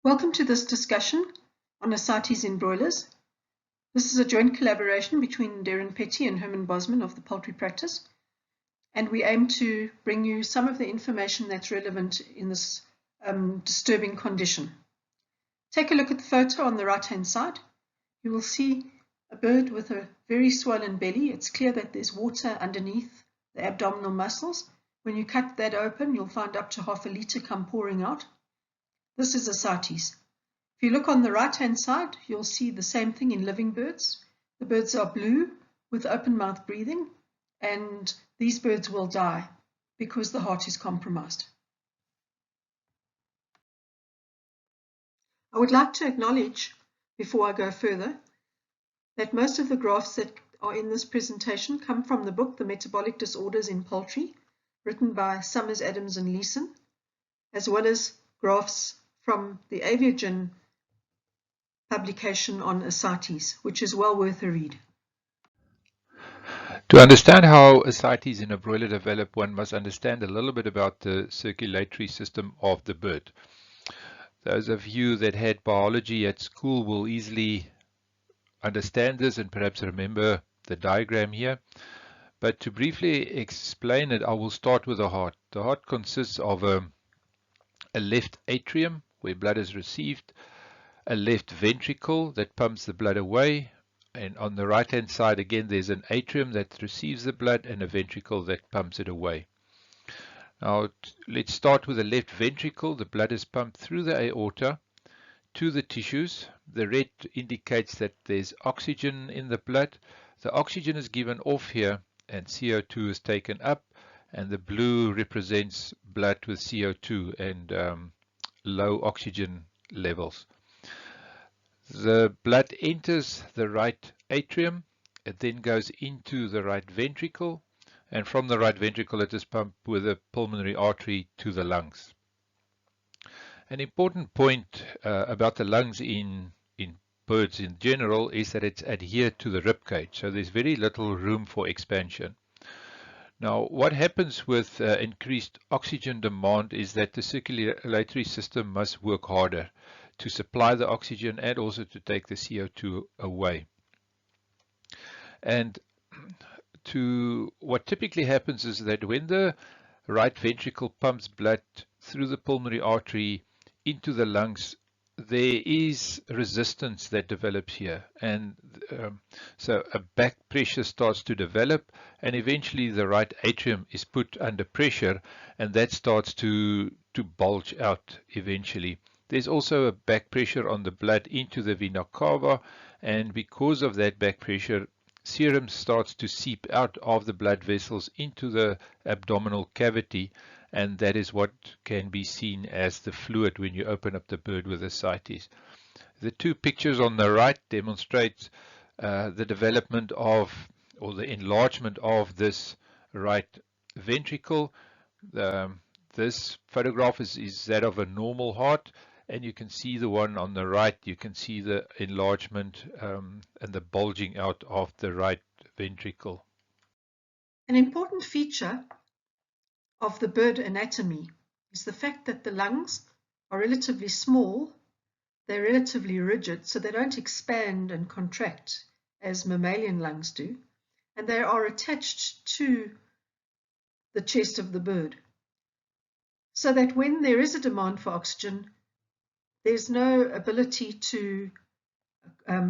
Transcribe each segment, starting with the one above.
Welcome to this discussion on Ascites in broilers. This is a joint collaboration between Darren Petty and Herman Bosman of the Poultry Practice, and we aim to bring you some of the information that's relevant in this disturbing condition. Take a look at the photo on the right-hand side. You will see a bird with a very swollen belly. It's clear that there's water underneath the abdominal muscles. When you cut that open, you'll find up to half a litre come pouring out. This is ascites. If you look on the right-hand side, you'll see the same thing in living birds. The birds are blue with open mouth breathing, and these birds will die because the heart is compromised. I would like to acknowledge, before I go further, that most of the graphs that are in this presentation come from the book The Metabolic Disorders in Poultry, written by Summers, Adams and Leeson, as well as graphs from the Aviagen publication on ascites, which is well worth a read. To understand how ascites in a broiler develop, one must understand a little bit about the circulatory system of the bird. Those of you that had biology at school will easily understand this and perhaps remember the diagram here. But to briefly explain it, I will start with the heart. The heart consists of a left atrium where blood is received, a left ventricle that pumps the blood away, and on the right hand side again there's an atrium that receives the blood and a ventricle that pumps it away. Now let's start with the left ventricle. The blood is pumped through the aorta to the tissues. The red indicates that there's oxygen in the blood. The oxygen is given off here and CO2 is taken up, and the blue represents blood with CO2 and low oxygen levels. The blood enters the right atrium, it then goes into the right ventricle, and from the right ventricle it is pumped with a pulmonary artery to the lungs. An important point about the lungs in birds in general is that it's adhered to the rib cage, so there's very little room for expansion. Now, what happens with increased oxygen demand is that the circulatory system must work harder to supply the oxygen and also to take the CO2 away. And what typically happens is that when the right ventricle pumps blood through the pulmonary artery into the lungs, there is resistance that develops here, and so a back pressure starts to develop, and eventually the right atrium is put under pressure, and that starts to bulge out eventually. There's also a back pressure on the blood into the vena cava, and because of that back pressure, serum starts to seep out of the blood vessels into the abdominal cavity, and that is what can be seen as the fluid when you open up the bird with ascites. The two pictures on the right demonstrate the development of, or the enlargement of, this right ventricle. This photograph is that of a normal heart, and you can see the one on the right. You can see the enlargement and the bulging out of the right ventricle. An important feature of the bird anatomy is the fact that the lungs are relatively small, they're relatively rigid, so they don't expand and contract as mammalian lungs do, and they are attached to the chest of the bird, so that when there is a demand for oxygen, there's no ability to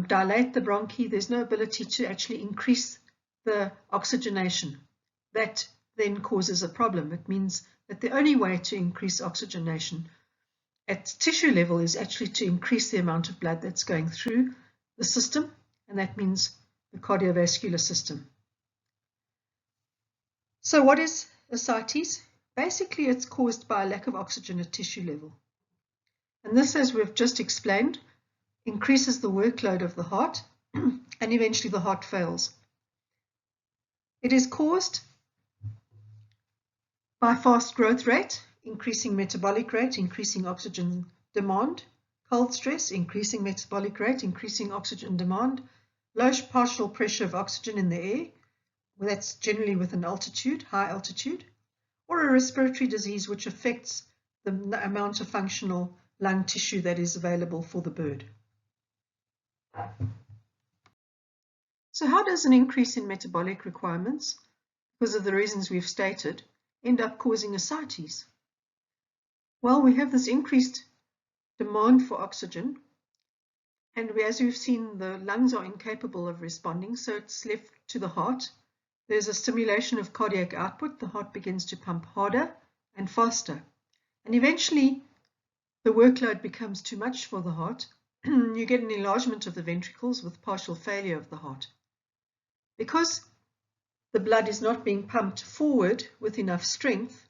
dilate the bronchi, there's no ability to actually increase the oxygenation. That then causes a problem. It means that the only way to increase oxygenation at tissue level is actually to increase the amount of blood that's going through the system, and that means the cardiovascular system. So what is ascites? Basically, it's caused by a lack of oxygen at tissue level. And this, as we've just explained, increases the workload of the heart, and eventually the heart fails. It is caused by fast growth rate, increasing metabolic rate, increasing oxygen demand, cold stress, increasing metabolic rate, increasing oxygen demand, low partial pressure of oxygen in the air, well, that's generally with an altitude, high altitude, or a respiratory disease which affects the amount of functional lung tissue that is available for the bird. So how does an increase in metabolic requirements, because of the reasons we've stated, end up causing ascites? Well, we have this increased demand for oxygen, and as we've seen, the lungs are incapable of responding, so it's left to the heart. There's a stimulation of cardiac output. The heart begins to pump harder and faster, and eventually the workload becomes too much for the heart. You get an enlargement of the ventricles with partial failure of the heart. Because the blood is not being pumped forward with enough strength,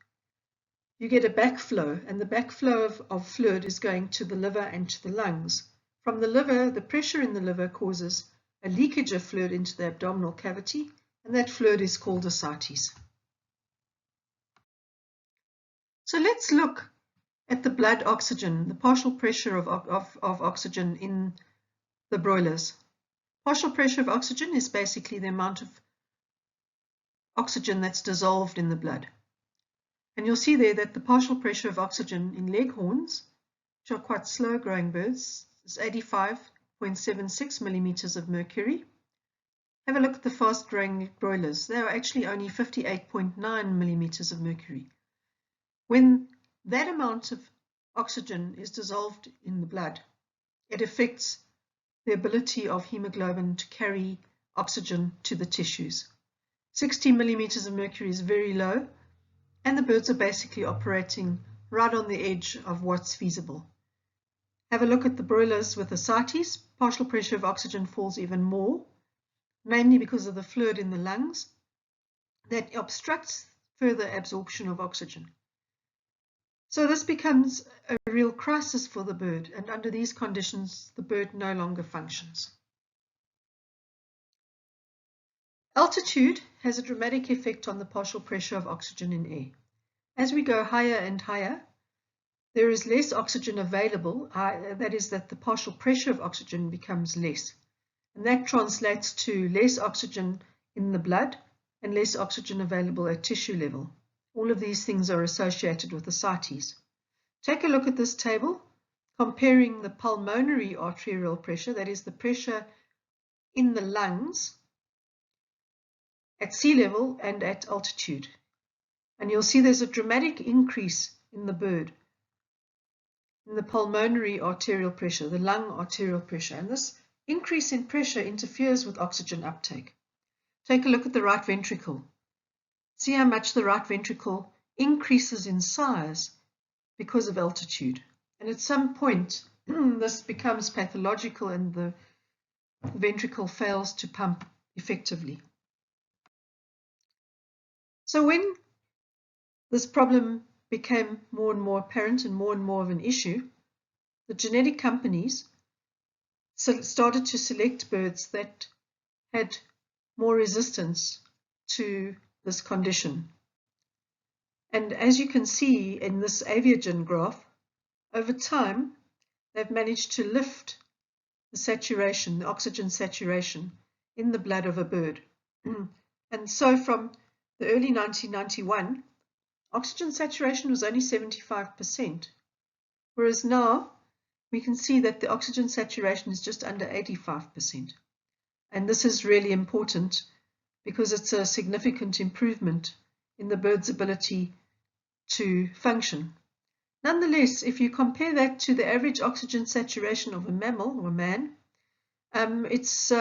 you get a backflow, and the backflow of fluid is going to the liver and to the lungs. From the liver, the pressure in the liver causes a leakage of fluid into the abdominal cavity, and that fluid is called ascites. So let's look at the blood oxygen, the partial pressure of oxygen in the broilers. Partial pressure of oxygen is basically the amount of oxygen that's dissolved in the blood. And you'll see there that the partial pressure of oxygen in leghorns, which are quite slow growing birds, is 85.76 millimeters of mercury. Have a look at the fast growing broilers. They are actually only 58.9 millimeters of mercury. When that amount of oxygen is dissolved in the blood, it affects the ability of hemoglobin to carry oxygen to the tissues. 60 millimeters of mercury is very low, and the birds are basically operating right on the edge of what's feasible. Have a look at the broilers with ascites. Partial pressure of oxygen falls even more, mainly because of the fluid in the lungs that obstructs further absorption of oxygen. So this becomes a real crisis for the bird, and under these conditions, the bird no longer functions. Altitude has a dramatic effect on the partial pressure of oxygen in air. As we go higher and higher, there is less oxygen available, that is that the partial pressure of oxygen becomes less. And that translates to less oxygen in the blood and less oxygen available at tissue level. All of these things are associated with ascites. Take a look at this table comparing the pulmonary arterial pressure, that is the pressure in the lungs at sea level and at altitude. And you'll see there's a dramatic increase in the bird in the pulmonary arterial pressure, the lung arterial pressure. And this increase in pressure interferes with oxygen uptake. Take a look at the right ventricle. See how much the right ventricle increases in size because of altitude. And at some point, this becomes pathological and the ventricle fails to pump effectively. So when this problem became more and more apparent and more of an issue, the genetic companies started to select birds that had more resistance to this condition. And as you can see in this aviagen graph, over time, they've managed to lift the saturation, the oxygen saturation in the blood of a bird. And so from the early 1991, oxygen saturation was only 75%, whereas now we can see that the oxygen saturation is just under 85%. And this is really important because it's a significant improvement in the bird's ability to function. Nonetheless, if you compare that to the average oxygen saturation of a mammal or man, it's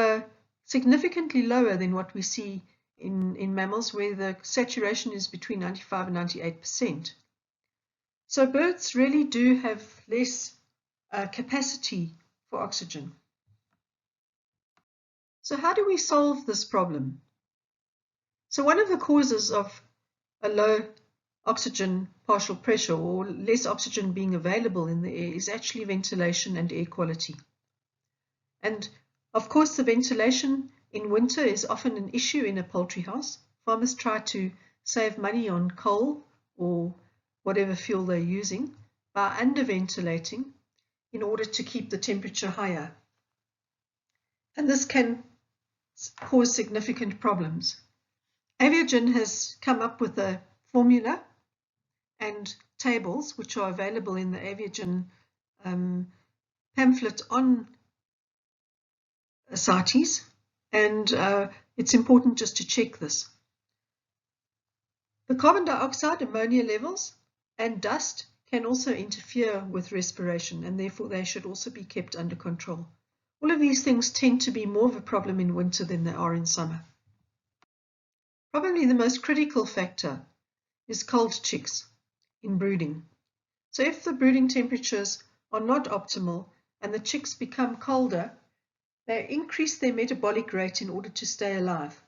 significantly lower than what we see in mammals, where the saturation is between 95 and 98%. So birds really do have less capacity for oxygen. So how do we solve this problem? So one of the causes of a low oxygen partial pressure or less oxygen being available in the air is actually ventilation and air quality. And of course, the ventilation in winter is often an issue in a poultry house. Farmers try to save money on coal or whatever fuel they're using by underventilating in order to keep the temperature higher. And this can cause significant problems. Aviagen has come up with a formula and tables which are available in the Aviagen pamphlet on Ascites, and it's important just to check this. The carbon dioxide, ammonia levels, and dust can also interfere with respiration, and therefore they should also be kept under control. All of these things tend to be more of a problem in winter than they are in summer. Probably the most critical factor is cold chicks in brooding. So if the brooding temperatures are not optimal and the chicks become colder, they increase their metabolic rate in order to stay alive.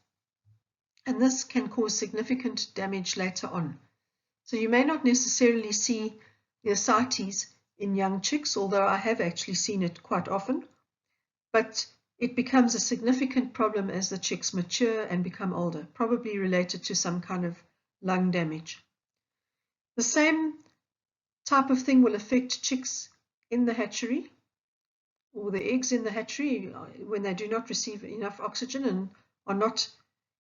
And this can cause significant damage later on. So you may not necessarily see the ascites in young chicks, although I have actually seen it quite often, but it becomes a significant problem as the chicks mature and become older, probably related to some kind of lung damage. The same type of thing will affect chicks in the hatchery, or the eggs in the hatchery, when they do not receive enough oxygen and are not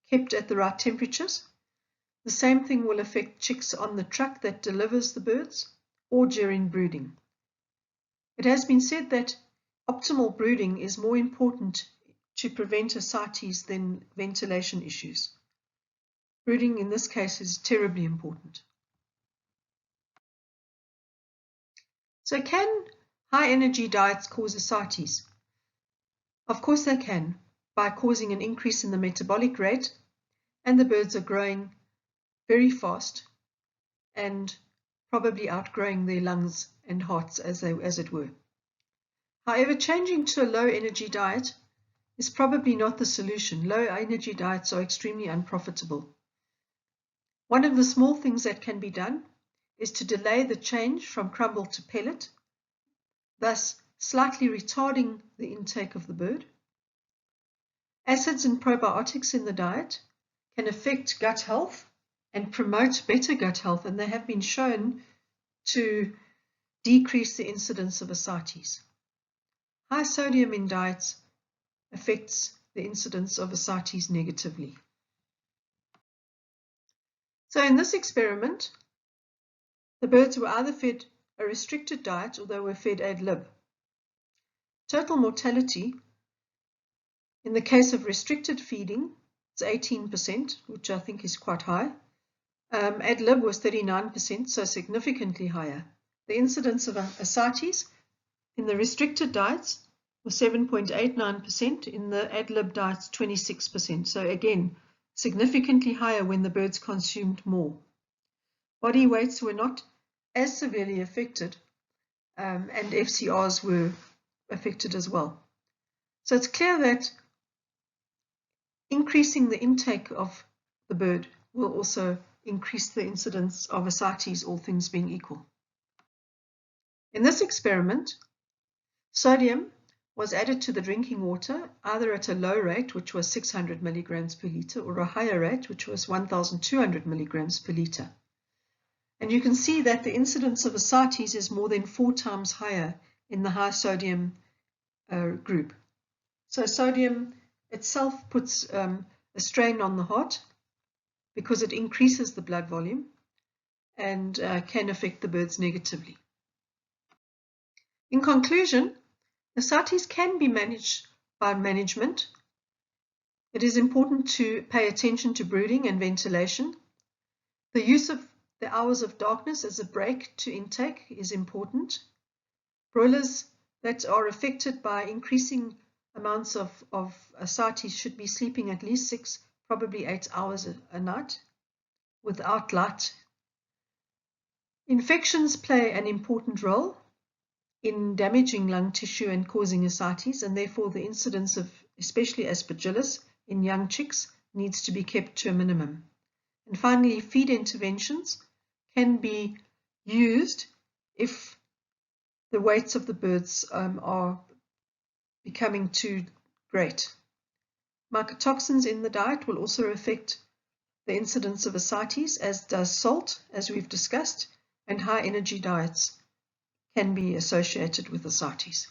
kept at the right temperatures. The same thing will affect chicks on the truck that delivers the birds or during brooding. It has been said that optimal brooding is more important to prevent ascites than ventilation issues. Brooding in this case is terribly important. So can high energy diets cause ascites? Of course they can, by causing an increase in the metabolic rate, and the birds are growing very fast and probably outgrowing their lungs and hearts as it were. However, changing to a low energy diet is probably not the solution. Low energy diets are extremely unprofitable. One of the small things that can be done is to delay the change from crumble to pellet, thus slightly retarding the intake of the bird. Acids and probiotics in the diet can affect gut health and promote better gut health, and they have been shown to decrease the incidence of ascites. High sodium in diets affects the incidence of ascites negatively. So in this experiment, the birds were either fed a restricted diet or they were fed ad lib. Total mortality in the case of restricted feeding is 18%, which I think is quite high. Ad lib was 39%, so significantly higher. The incidence of ascites in the restricted diets was 7.89%, in the ad lib diets 26%. So again, significantly higher when the birds consumed more. Body weights were not as severely affected, and FCRs were affected as well. So it's clear that increasing the intake of the bird will also increase the incidence of ascites, all things being equal. In this experiment, sodium was added to the drinking water either at a low rate, which was 600 milligrams per liter, or a higher rate, which was 1,200 milligrams per liter. And you can see that the incidence of ascites is more than 4 times higher in the high sodium group. So sodium itself puts a strain on the heart because it increases the blood volume and can affect the birds negatively. In conclusion, ascites can be managed by management. It is important to pay attention to brooding and ventilation. The use of the hours of darkness as a break to intake is important. Broilers that are affected by increasing amounts of ascites should be sleeping at least 6, probably 8 hours a night without light. Infections play an important role in damaging lung tissue and causing ascites, and therefore the incidence of especially Aspergillus in young chicks needs to be kept to a minimum. And finally, feed interventions can be used if the weights of the birds are becoming too great. Mycotoxins in the diet will also affect the incidence of ascites, as does salt, as we've discussed, and high energy diets can be associated with ascites.